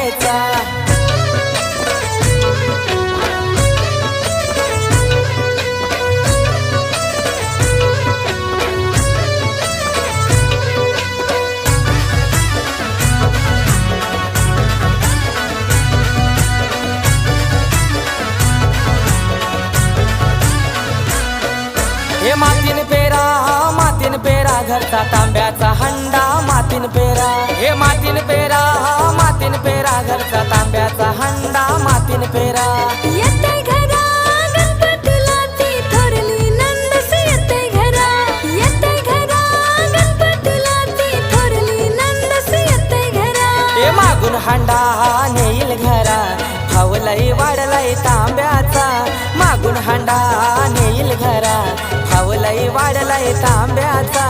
करायचा। हे मातीन पेरा घरचा तांब्याचा हंडा मातीन पेरा। हे मातीन पेरा घरचा तांब्याचा हंडा मातीन पेरा। येते घरा गणपतीला ती थोरली नंदस येते घरा। येते घरा गणपतीला ती थोरली नंदस येते घरा। हे मागून हंडा नेईल घरा भावलई वाढलई तांब्याचा। मागून हंडा नेईल घरा भावलई वाढलई तांब्याचा।